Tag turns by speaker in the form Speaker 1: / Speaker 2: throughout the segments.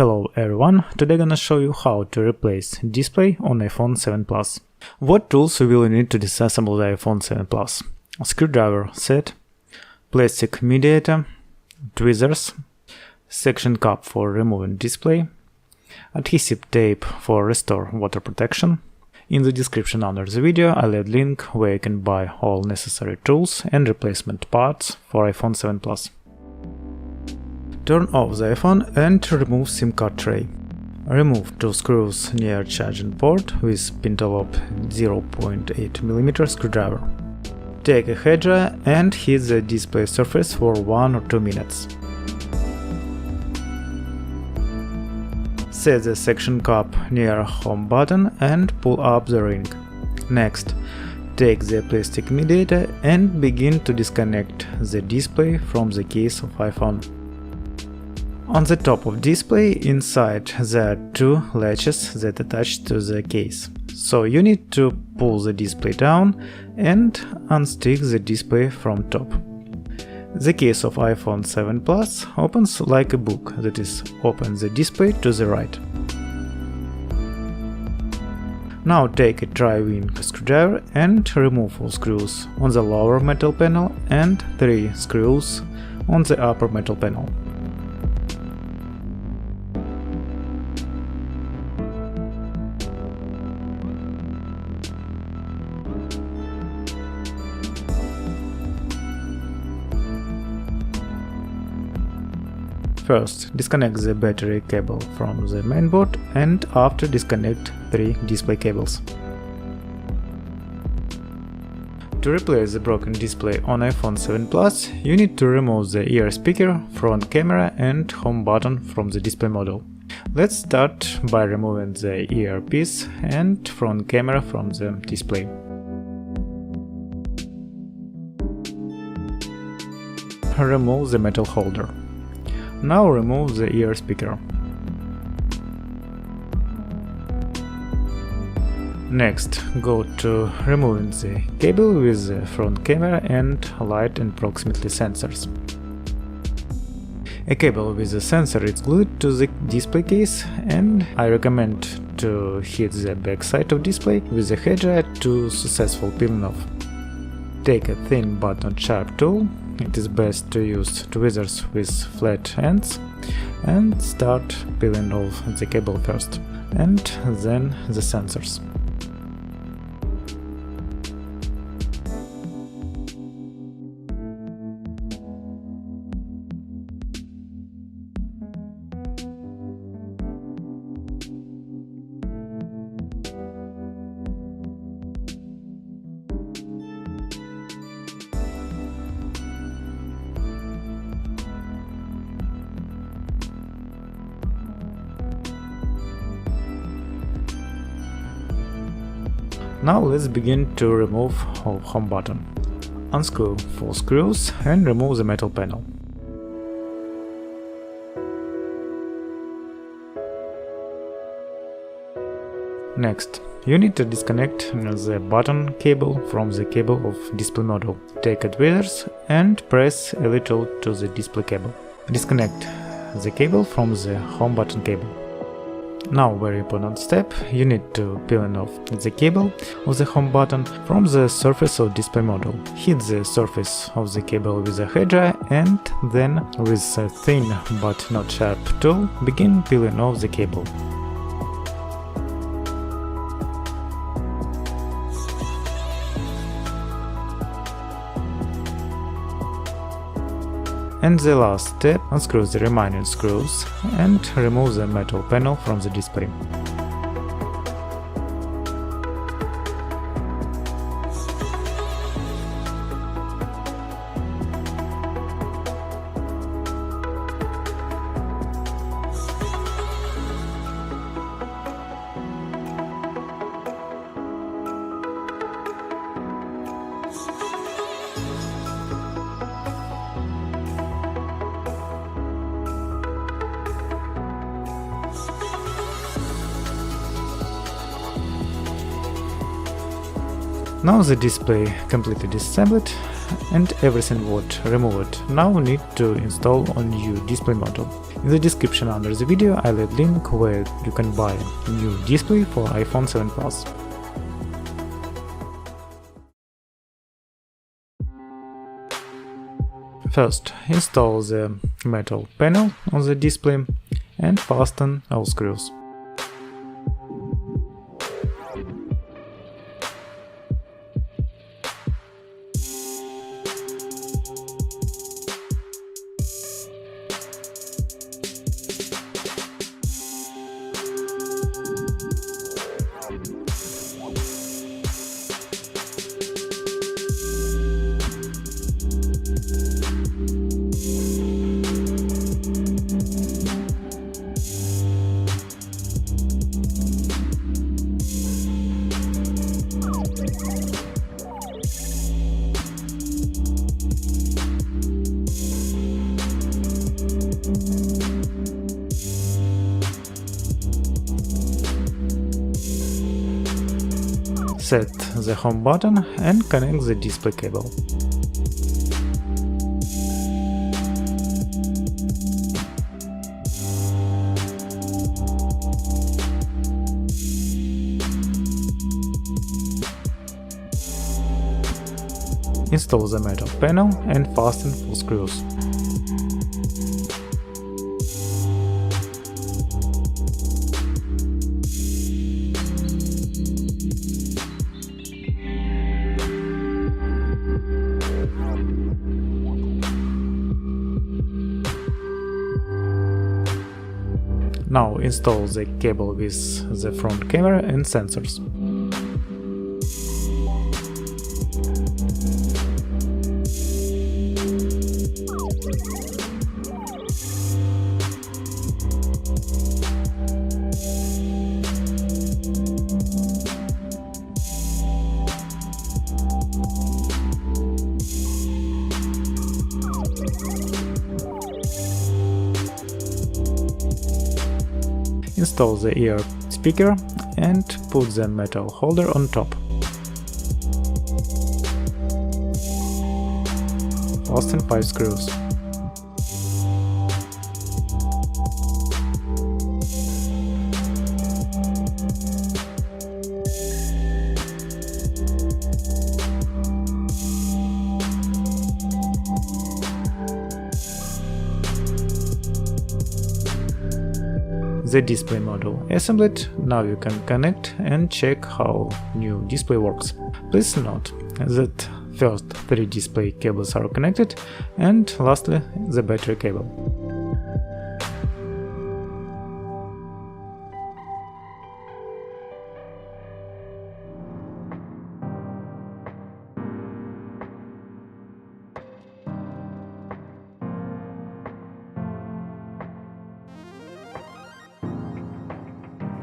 Speaker 1: Hello everyone, today gonna show you how to replace display on iPhone 7 Plus. What tools you will need to disassemble the iPhone 7 Plus? A screwdriver set, plastic mediator, tweezers, section cup for removing display, adhesive tape for restore water protection. In the description under the video I left link where you can buy all necessary tools and replacement parts for iPhone 7 Plus. Turn off the iPhone and remove SIM card tray. Remove two screws near charging port with Pinterlock 0.8mm screwdriver. Take a hairdryer and heat the display surface for 1 or 2 minutes. Set the section cup near home button and pull up the ring. Next, take the plastic mediator and begin to disconnect the display from the case of iPhone. On the top of display inside there are two latches that attach to the case, so you need to pull the display down and unstick the display from top. The case of iPhone 7 Plus opens like a book, that is, open the display to the right. Now take a tri-wing screwdriver and remove all screws on the lower metal panel and 3 screws on the upper metal panel. First, disconnect the battery cable from the mainboard and after disconnect 3 display cables. To replace the broken display on iPhone 7 Plus, you need to remove the ear speaker, front camera and home button from the display module. Let's start by removing the earpiece and front camera from the display. Remove the metal holder. Now remove the ear speaker. Next, go to removing the cable with the front camera and light and proximity sensors. A cable with a sensor is glued to the display case, and I recommend to hit the back side of display with a hairdryer to successful peeling off. Take a thin but not sharp tool. It is best to use tweezers with flat ends and start peeling off the cable first, and then the sensors. Now let's begin to remove our home button. Unscrew 4 screws and remove the metal panel. Next, you need to disconnect the button cable from the cable of display module. Take a tweezers and press a little to the display cable. Disconnect the cable from the home button cable. Now, very important step, you need to peel off the cable of the home button from the surface of display module. Hit the surface of the cable with a hairdryer and then, with a thin but not sharp tool, begin peeling off the cable. And the last step, unscrew the remaining screws and remove the metal panel from the display. Now the display completely disassembled and everything was removed. Now we need to install a new display module. In the description under the video I left link where you can buy a new display for iPhone 7 Plus. First, install the metal panel on the display and fasten all screws. Set the home button and connect the display cable. Install the metal panel and fasten full screws. Now install the cable with the front camera and sensors. Install the ear speaker and put the metal holder on top. Fasten 5 screws. The display module assembled. Now you can connect and check how new display works. Please note that first 3 display cables are connected and lastly the battery cable.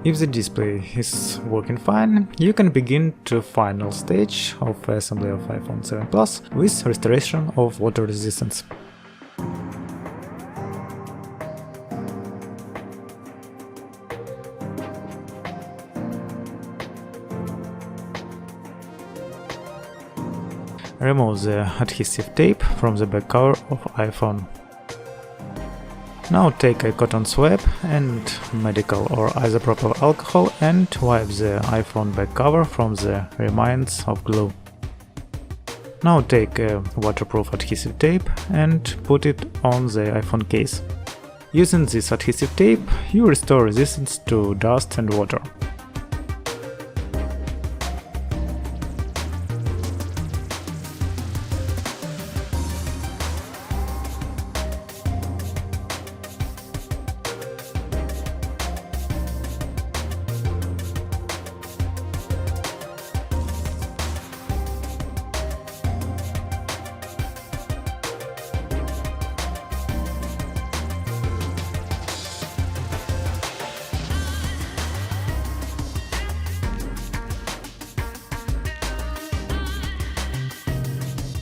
Speaker 1: If the display is working fine, you can begin the final stage of assembly of iPhone 7 Plus with restoration of water resistance. Remove the adhesive tape from the back cover of iPhone. Now take a cotton swab and medical or isopropyl alcohol and wipe the iPhone back cover from the remains of glue. Now take a waterproof adhesive tape and put it on the iPhone case. Using this adhesive tape, you restore resistance to dust and water.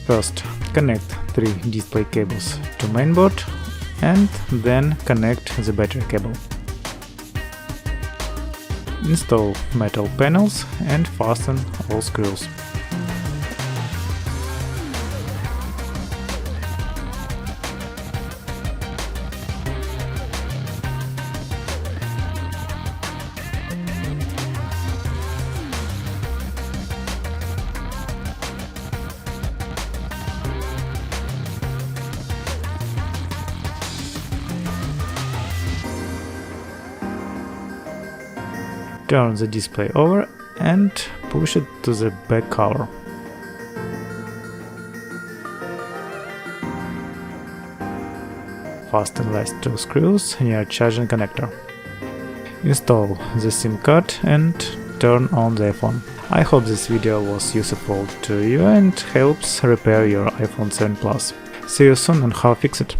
Speaker 1: First, connect 3 display cables to mainboard and then connect the battery cable. Install metal panels and fasten all screws. Turn the display over and push it to the back cover. Fasten last 2 screws near charging connector. Install the SIM card and turn on the iPhone. I hope this video was useful to you and helps repair your iPhone 7 Plus. See you soon on How-FixIT.